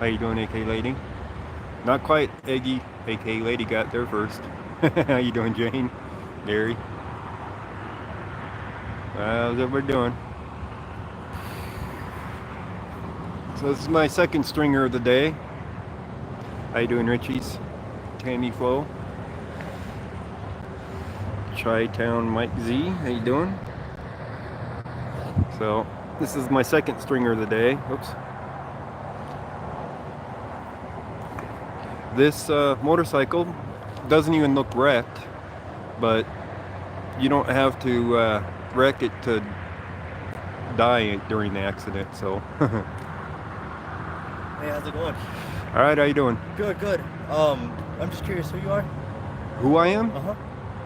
How you doing, AK Lady? Not quite. Eggy, AK Lady got there first. How you doing, Jane? Gary? How's everybody doing? So this is my second stringer of the day. How you doing, Richies? Tammy Flo? Chi-Town Mike Z, how you doing? So this is my second stringer of the day. Oops. This motorcycle doesn't even look wrecked, but you don't have to wreck it to die during the accident. So Hey, how's it going? all right, how you doing? Good, good. I'm just curious who you are. Who I am? Uh-huh.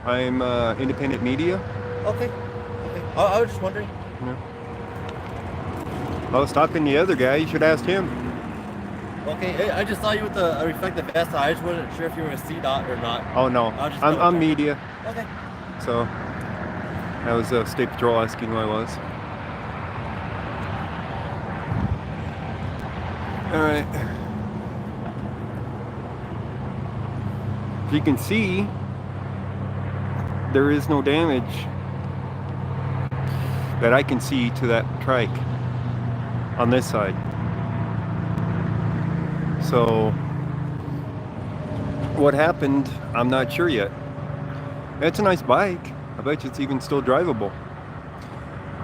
I'm independent media. Okay. Okay. I was just wondering. Yeah. I was talking to the other guy. You should ask him. Okay, I just saw you with a reflective vest. I just wasn't sure if you were a CDOT or not. Oh no, I'm media. Okay. So that was State Patrol asking who I was. All right. As you can see, there is no damage that I can see to that trike on this side. So what happened, I'm not sure yet. It's a nice bike. I bet you it's even still drivable.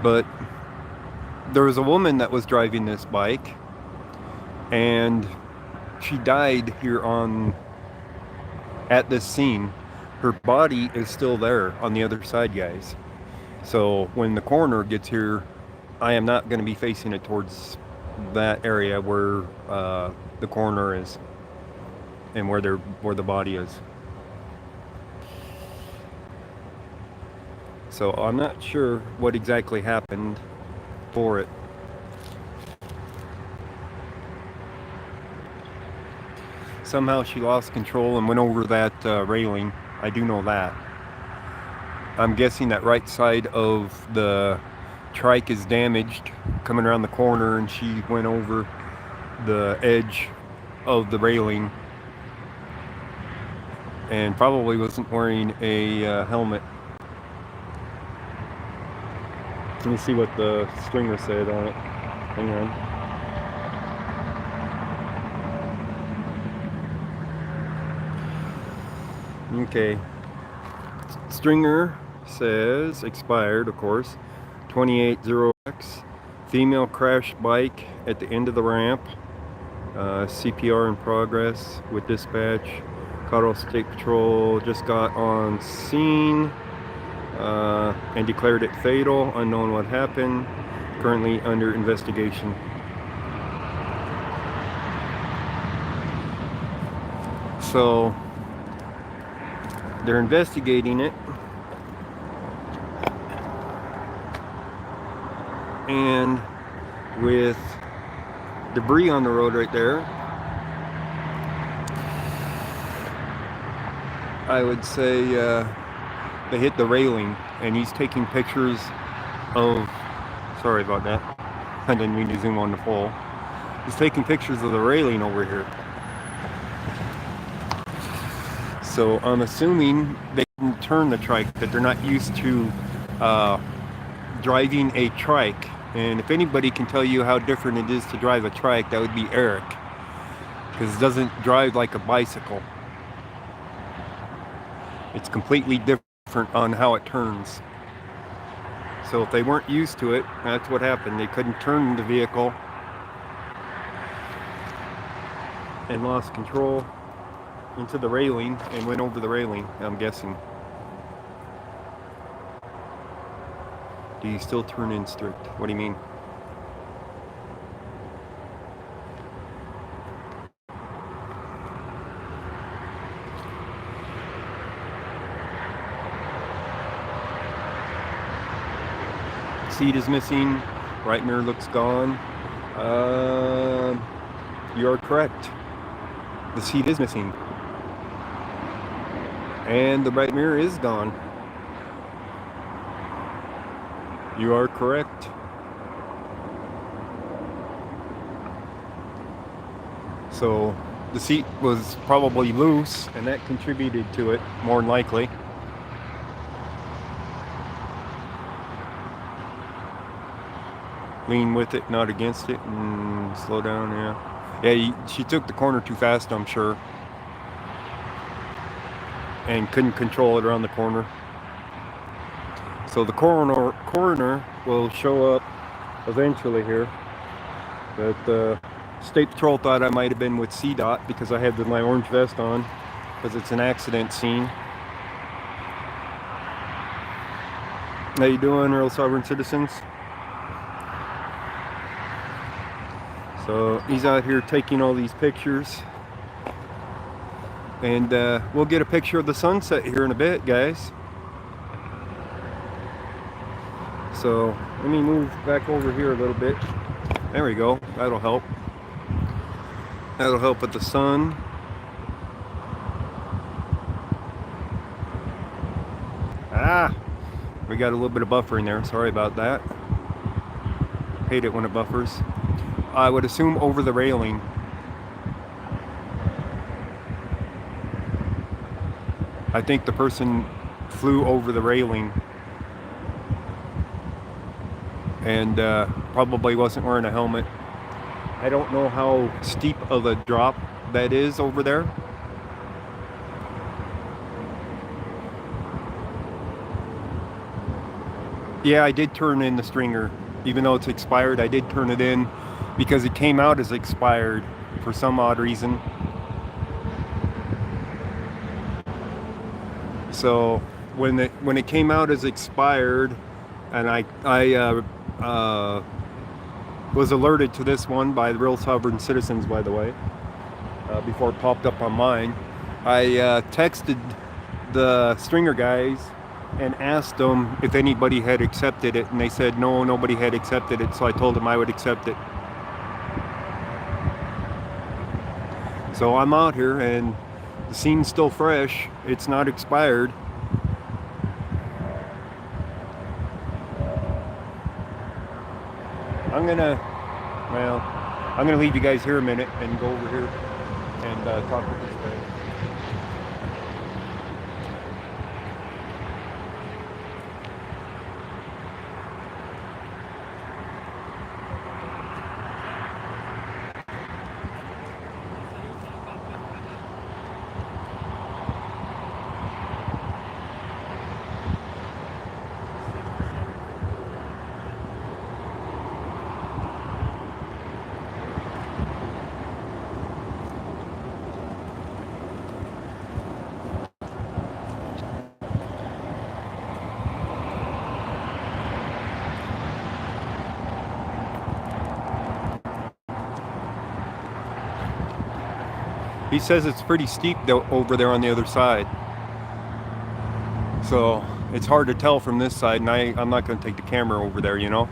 But there was a woman that was driving this bike, and she died here at this scene. Her body is still there on the other side, guys. So when the coroner gets here, I am not going to be facing it towards that area where the coroner is and where the body is. So I'm not sure what exactly happened for it. Somehow she lost control and went over that railing. I do know that. I'm guessing that right side of the trike is damaged coming around the corner, and she went over the edge of the railing and probably wasn't wearing a helmet. Let me see what the stringer said on it. Hang on. Okay. Stringer says expired, of course. 280X. Female crashed bike at the end of the ramp. CPR in progress with dispatch. Colorado State Patrol just got on scene and declared it fatal. Unknown what happened. Currently under investigation. So they're investigating it, and with debris on the road right there, I would say they hit the railing, and he's taking pictures of, sorry about that, I didn't mean to zoom on the pole. He's taking pictures of the railing over here. So I'm assuming they can turn the trike, that they're not used to driving a trike. And if anybody can tell you how different it is to drive a trike, that would be Eric, because it doesn't drive like a bicycle. It's completely different on how it turns. So if they weren't used to it, that's what happened. They couldn't turn the vehicle and lost control into the railing and went over the railing, I'm guessing. Do you still turn in strict? What do you mean? Seat is missing. Right mirror looks gone. You are correct. The seat is missing. And the right mirror is gone. You are correct. So the seat was probably loose, and that contributed to it, more than likely. Lean with it, not against it, and slow down, yeah. Yeah, she took the corner too fast, I'm sure. And couldn't control it around the corner. So the coroner will show up eventually here. But State Patrol thought I might have been with CDOT because I had my orange vest on, because it's an accident scene. How you doing, real sovereign citizens? So he's out here taking all these pictures. And we'll get a picture of the sunset here in a bit, guys. So let me move back over here a little bit. There we go. That'll help. That'll help with the sun. We got a little bit of buffer in there. Sorry about that. Hate it when it buffers. I would assume over the railing. I think the person flew over the railing and probably wasn't wearing a helmet. I don't know how steep of a drop that is over there. Yeah, I did turn in the stringer. Even though it's expired, I did turn it in because it came out as expired for some odd reason. So when it came out as expired, and I was alerted to this one by the Real Sovereign Citizens, by the way, before it popped up on mine, I texted the stringer guys and asked them if anybody had accepted it, and they said no, nobody had accepted it. So I told them I would accept it. So I'm out here and the scene's still fresh. It's not expired. I'm gonna leave you guys here a minute and go over here and talk with this guy. He says it's pretty steep over there on the other side. So it's hard to tell from this side, and I'm not going to take the camera over there, you know.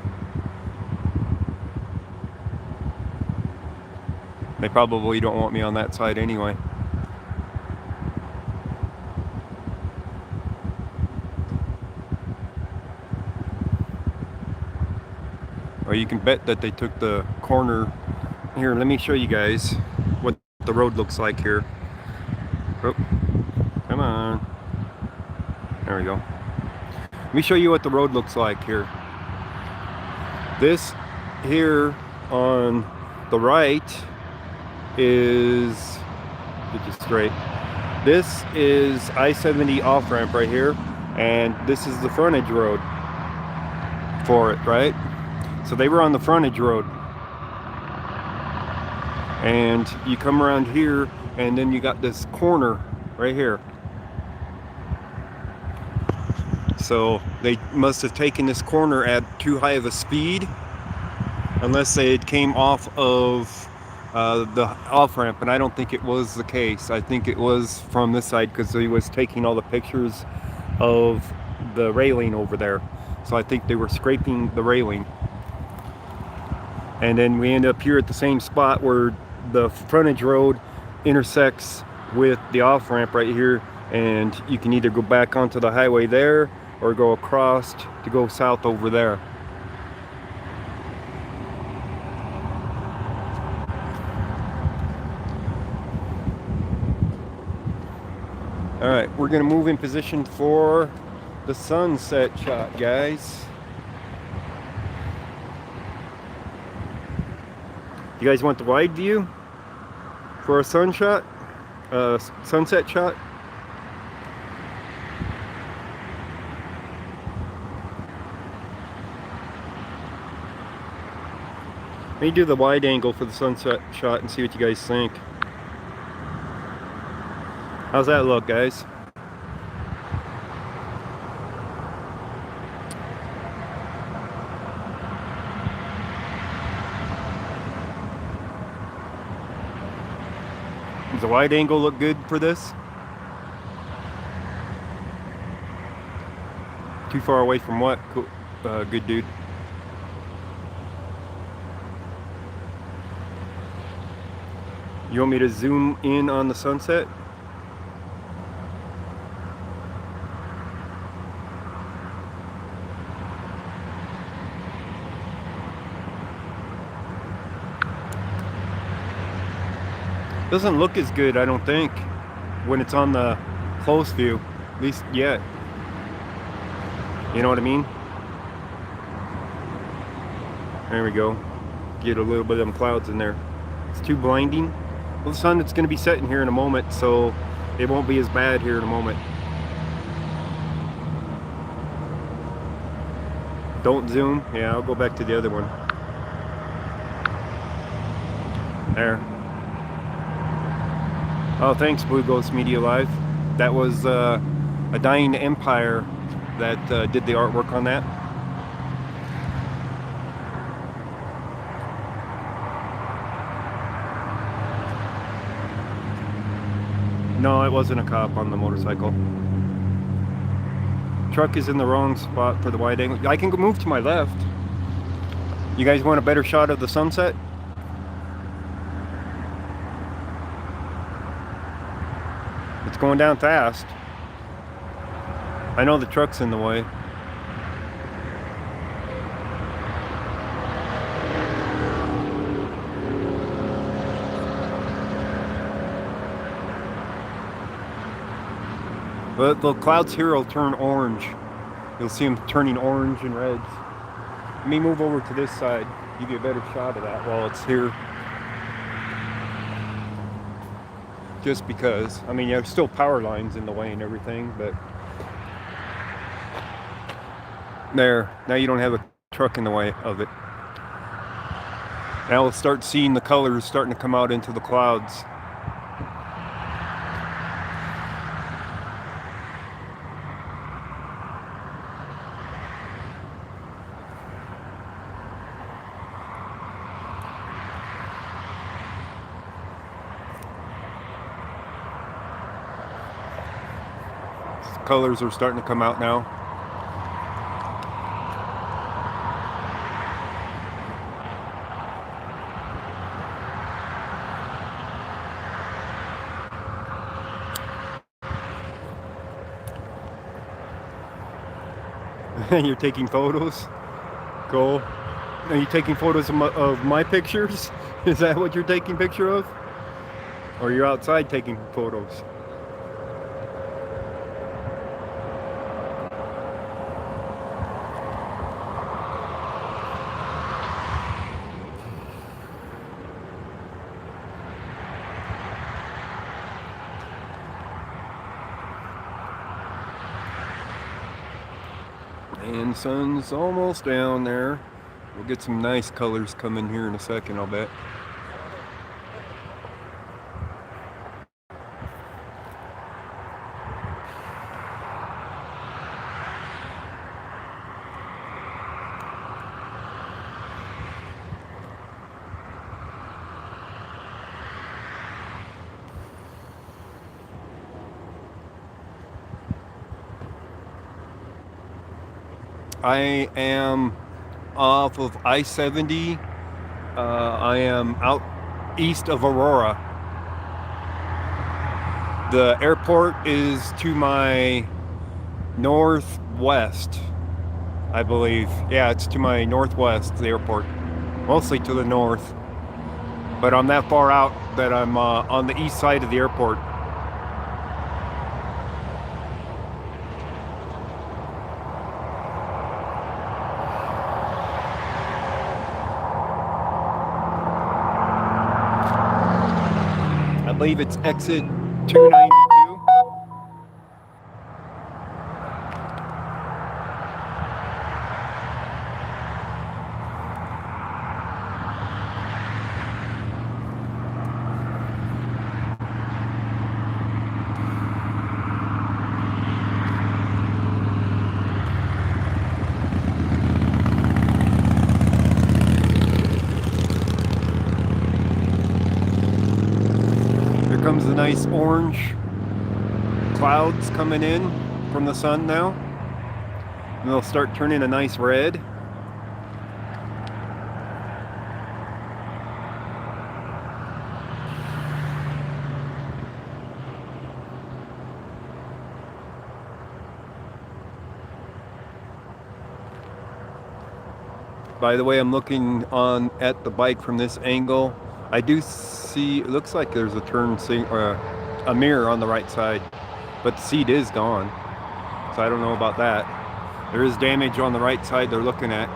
They probably don't want me on that side anyway. Or you can bet that they took the corner. Here, let me show you guys what the road looks like here. Oh, come on. There we go. Let me show you what the road looks like here. This here on the right is, get you straight, this is I70 off-ramp right here, and this is the frontage road for it, right? So they were on the frontage road. And you come around here, and then you got this corner right here. So they must have taken this corner at too high of a speed, unless they had came off of the off-ramp, and I don't think it was the case. I think it was from this side because he was taking all the pictures of the railing over there. So I think they were scraping the railing. And then we end up here at the same spot where the frontage road intersects with the off-ramp right here, and you can either go back onto the highway there or go across to go south over there. we're gonna move in position for the sunset shot, guys. You guys want the wide view for a sunset shot? Let me do the wide angle for the sunset shot and see what you guys think. How's that look, guys? Does the wide angle look good for this? Too far away from what? Cool. Good dude. You want me to zoom in on the sunset? Doesn't look as good, I don't think, when it's on the close view, at least yet. You know what I mean? There we go. Get a little bit of them clouds in there. It's too blinding. Well, the sun is going to be setting here in a moment, so it won't be as bad here in a moment. Don't zoom. Yeah, I'll go back to the other one. There. Oh, thanks, Blue Ghost Media Live. That was a Dying Empire that did the artwork on that. No, it wasn't a cop on the motorcycle. Truck is in the wrong spot for the wide angle. I can move to my left. You guys want a better shot of the sunset? It's going down fast. I know the truck's in the way. But the clouds here will turn orange. You'll see them turning orange and reds. Let me move over to this side, give you a better shot of that while it's here. Just because, I mean, you have still power lines in the way and everything, but there, now you don't have a truck in the way of it. Now we'll start seeing the colors starting to come out into the clouds. Colors are starting to come out now. You're taking photos? Cool. Are you taking photos of my pictures? Is that what you're taking picture of? Or you're outside taking photos? And sun's almost down there. We'll get some nice colors coming here in a second, I'll bet. I am off of I70. I am out east of Aurora. The airport is to my northwest, I believe. Yeah, it's to my northwest, the airport. Mostly to the north. But I'm that far out that I'm on the east side of the airport. believe it's exit 292. Here comes the nice orange clouds coming in from the sun now. And they'll start turning a nice red. By the way, I'm looking on at the bike from this angle. I do see, it looks like there's a a mirror on the right side, but the seat is gone. So I don't know about that. There is damage on the right side they're looking at.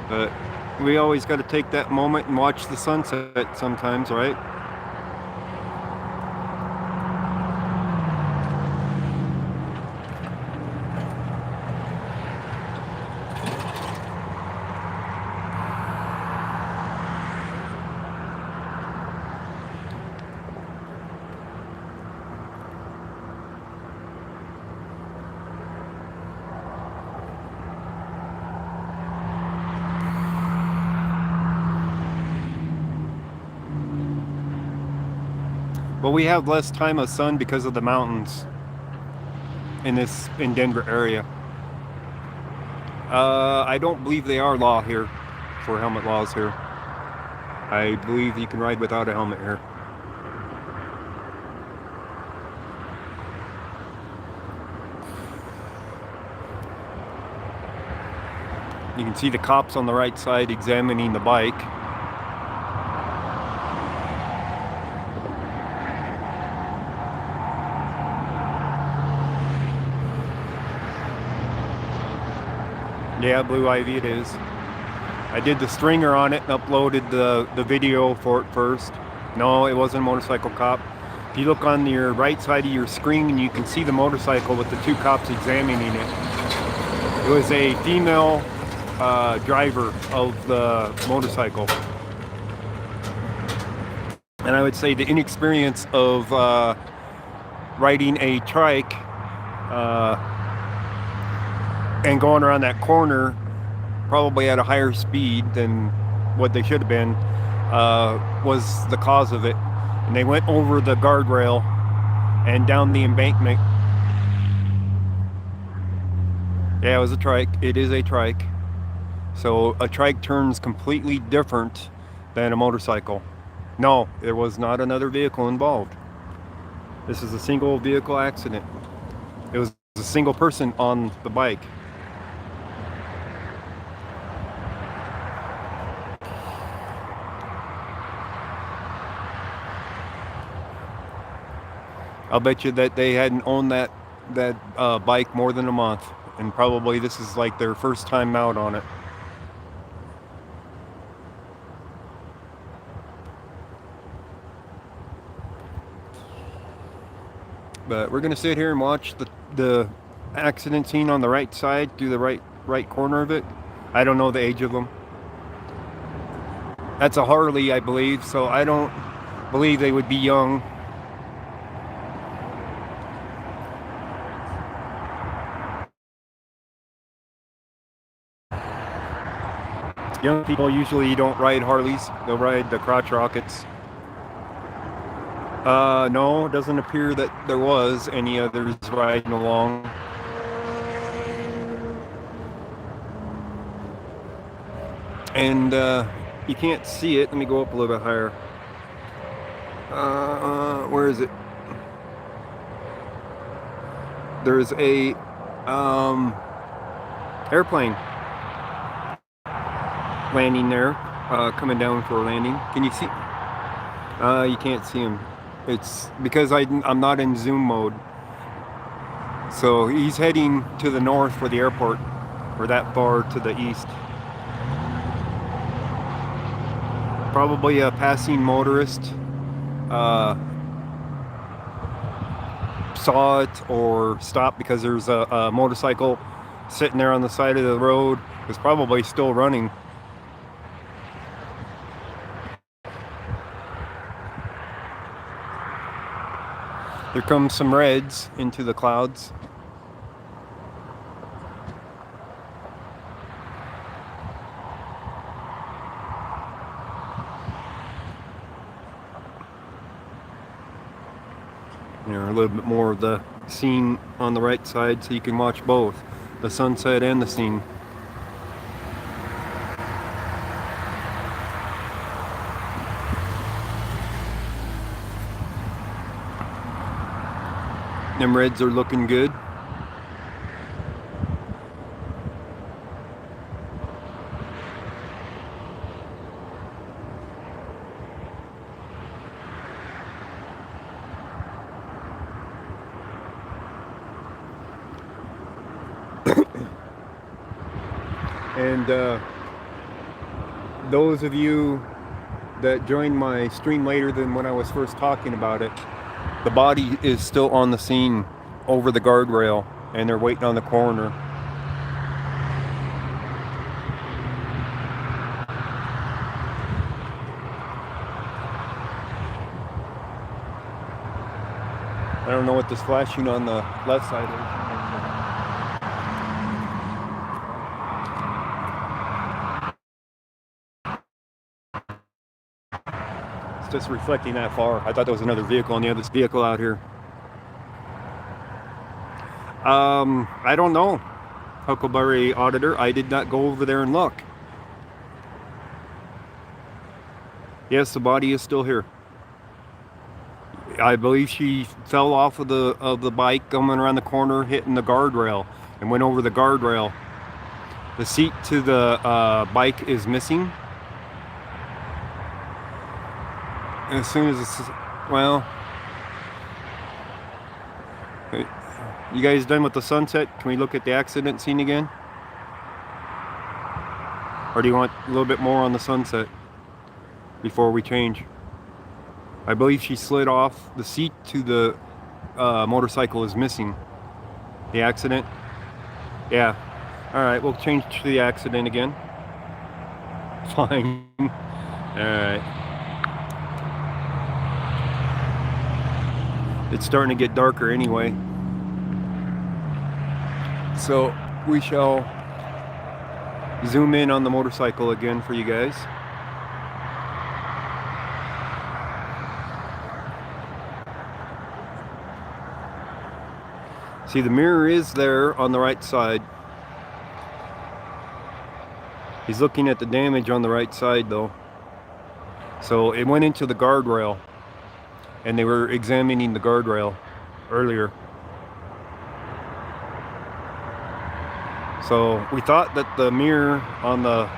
But we always got to take that moment and watch the sunset sometimes, right? But we have less time of sun because of the mountains in Denver area. I don't believe they are law here for helmet laws here. I believe you can ride without a helmet here. You can see the cops on the right side examining the bike. Yeah, Blue Ivy it is. I did the stringer on it and uploaded the video for it first. No, it wasn't a motorcycle cop. If you look on your right side of your screen, you can see the motorcycle with the two cops examining it. It was a female driver of the motorcycle. And I would say the inexperience of riding a trike and going around that corner probably at a higher speed than what they should have been was the cause of it. And they went over the guardrail and down the embankment. Yeah, it was a trike. It is a trike. So a trike turns completely different than a motorcycle. No, there was not another vehicle involved. This is a single vehicle accident. It was a single person on the bike. I'll bet you that they hadn't owned that bike more than a month, and probably this is like their first time out on it. But we're gonna sit here and watch the accident scene on the right side, through the right corner of it. I don't know the age of them. That's a Harley, I believe, so I don't believe they would be young. Young people usually don't ride Harleys. They'll ride the crotch rockets. No, it doesn't appear that there was any others riding along. And you can't see it. Let me go up a little bit higher. Where is it? There's a airplane landing there, coming down for a landing. Can you see? You can't see him. It's because I'm not in zoom mode. So he's heading to the north for the airport, or that far to the east. Probably a passing motorist saw it or stopped because there's a motorcycle sitting there on the side of the road. It's probably still running. Here comes some reds into the clouds. You know, a little bit more of the scene on the right side so you can watch both the sunset and the scene. Them reds are looking good. And those of you that joined my stream later than when I was first talking about it, the body is still on the scene over the guardrail, and they're waiting on the coroner. I don't know what this flashing on the left side is. It's just reflecting that far. I thought there was another vehicle on the other vehicle out here. I don't know, Huckleberry Auditor. I did not go over there and look. Yes, the body is still here. I believe she fell off of the bike coming around the corner, hitting the guardrail, and went over the guardrail. The seat to the bike is missing. And as soon as it's, well, you guys done with the sunset? Can we look at the accident scene again? Or do you want a little bit more on the sunset before we change? I believe she slid off. The seat to the motorcycle is missing. The accident? Yeah. Alright, we'll change to the accident again. Fine. Alright. It's starting to get darker anyway. So we shall zoom in on the motorcycle again for you guys. See, the mirror is there on the right side. He's looking at the damage on the right side though. So it went into the guardrail, and they were examining the guardrail earlier. So we thought that the mirror on the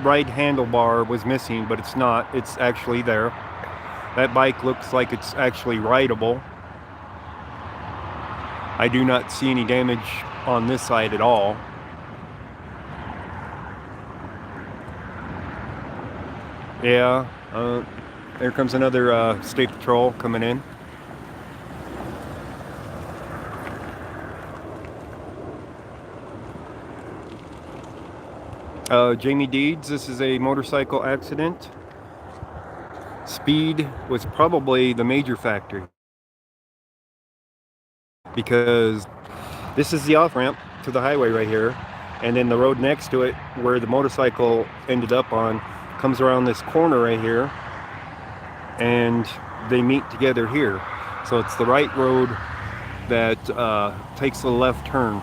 right handlebar was missing, but it's not. It's actually there. That bike looks like it's actually rideable. I do not see any damage on this side at all. Yeah, there comes another state patrol coming in. Jamie Deeds, this is a motorcycle accident. Speed was probably the major factor, because this is the off-ramp to the highway right here, and then the road next to it where the motorcycle ended up on comes around this corner right here, and they meet together here. So it's the right road that takes the left turn.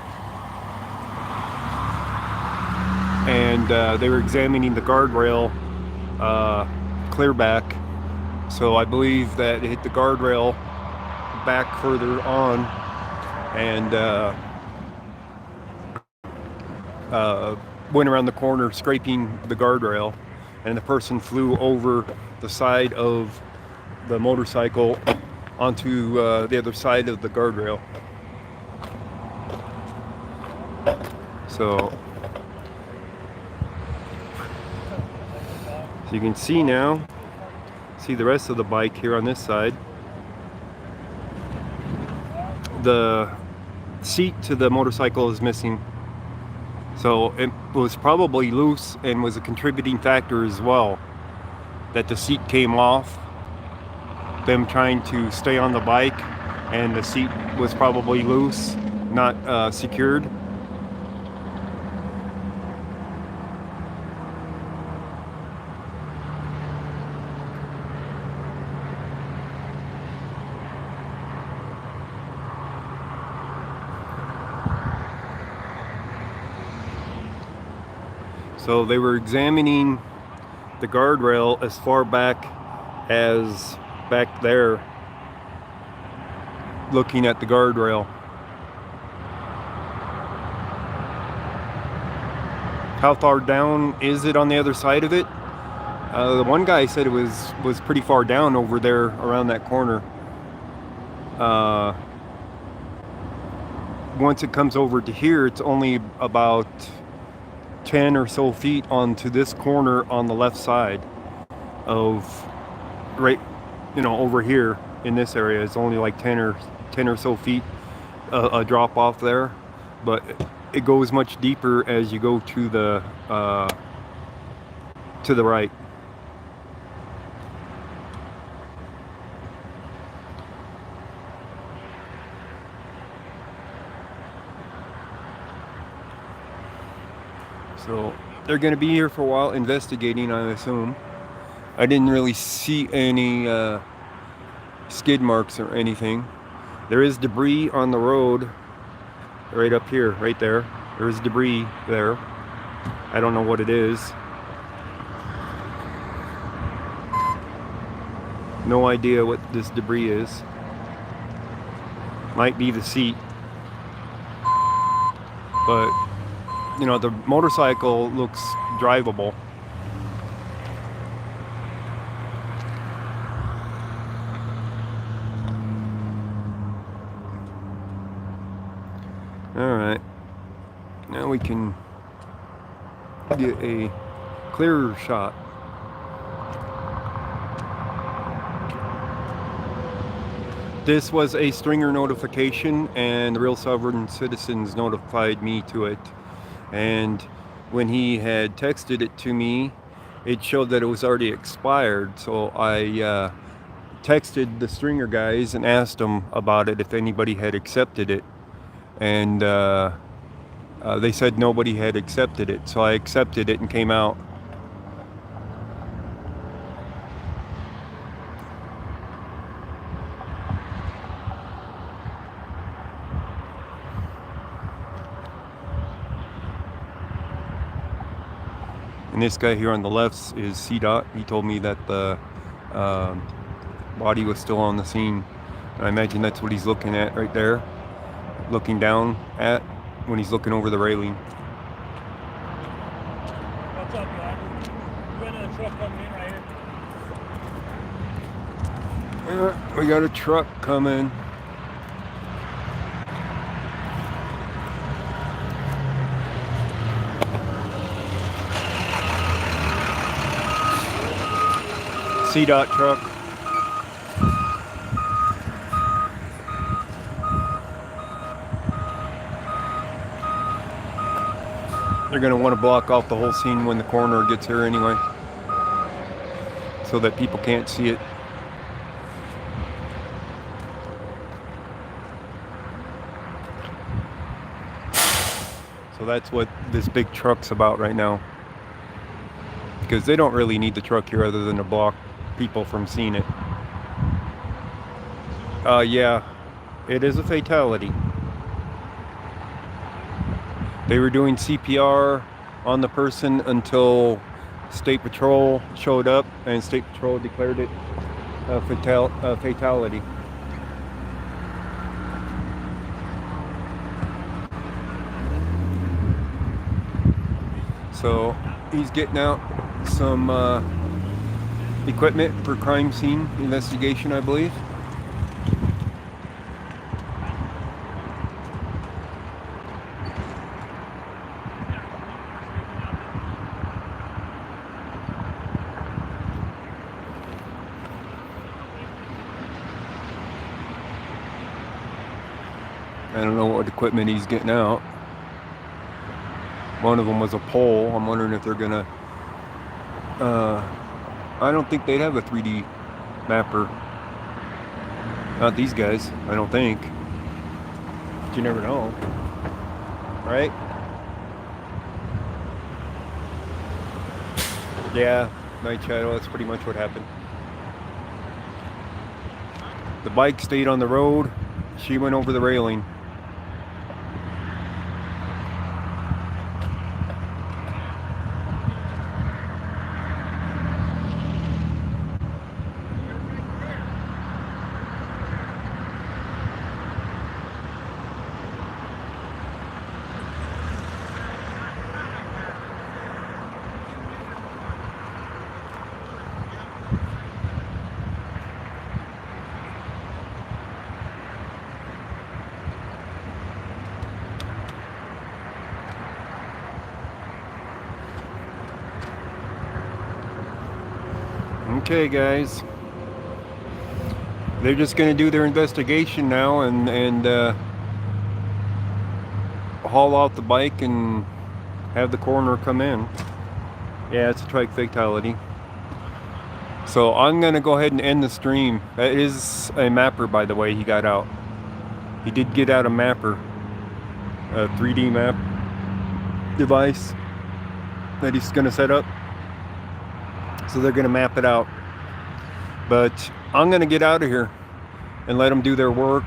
And they were examining the guardrail clear back, so I believe that it hit the guardrail back further on, and went around the corner scraping the guardrail, and the person flew over the side of the motorcycle onto the other side of the guardrail. So you can see now, see the rest of the bike here on this side. The seat to the motorcycle is missing. So it was probably loose and was a contributing factor as well, that the seat came off, them trying to stay on the bike, and the seat was probably loose, not secured. So they were examining the guardrail as far back as back there, looking at the guardrail. How far down is it on the other side of it? The one guy said it was pretty far down over there around that corner. Once it comes over to here, it's only about 10 or so feet onto this corner on the left side of, right, over here in this area. It's only like 10 or so feet a drop off there, but it goes much deeper as you go to the right. So they're going to be here for a while investigating, I assume. I didn't really see any skid marks or anything. There is debris on the road right up here, right there. There is debris there. I don't know what it is. No idea what this debris is. Might be the seat. But the motorcycle looks drivable. Alright, now we can get a clearer shot. This was a stringer notification, and the Real Sovereign Citizens notified me to it. And when he had texted it to me, it showed that it was already expired. So I texted the stringer guys and asked them about it, if anybody had accepted it. And they said nobody had accepted it. So I accepted it and came out. And this guy here on the left is CDOT. He told me that the body was still on the scene. And I imagine that's what he's looking at right there. Looking down at when he's looking over the railing. What's up, guy? We got another truck coming in right here. We got a truck coming. CDOT truck. They're going to want to block off the whole scene when the coroner gets here anyway, so that people can't see it. So that's what this big truck's about right now, because they don't really need the truck here other than to block people from seeing it. Yeah, it is a fatality. They were doing CPR on the person until State Patrol showed up, and State Patrol declared it a fatality. So he's getting out some equipment for crime scene investigation, I believe. I don't know what equipment he's getting out. One of them was a pole. I'm wondering if they're gonna I don't think they'd have a 3D mapper. Not these guys, I don't think. But you never know. Right? Yeah, night shadow, that's pretty much what happened. The bike stayed on the road. She went over the railing. Okay, guys. They're just going to do their investigation now and haul out the bike and have the coroner come in. Yeah, it's a trike fatality. So I'm going to go ahead and end the stream. That is a mapper, by the way, he got out. He did get out a mapper. A 3D map device that he's going to set up. So they're going to map it out. But I'm going to get out of here and let them do their work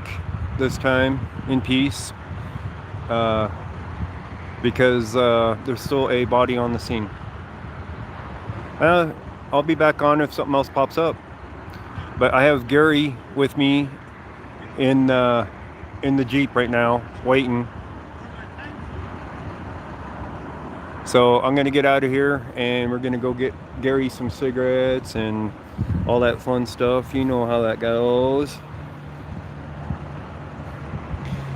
this time in peace. Because there's still a body on the scene. I'll be back on if something else pops up. But I have Gary with me in the Jeep right now, waiting. So I'm gonna get out of here and we're gonna go get Gary some cigarettes and all that fun stuff. You know how that goes.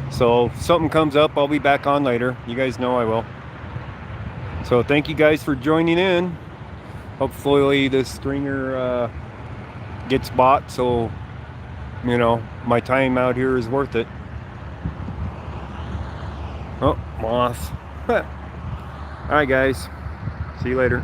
So if something comes up, I'll be back on later. You guys know I will. So thank you guys for joining in. Hopefully this stringer gets bought, so you know my time out here is worth it. Oh, moth. All right, guys. See you later.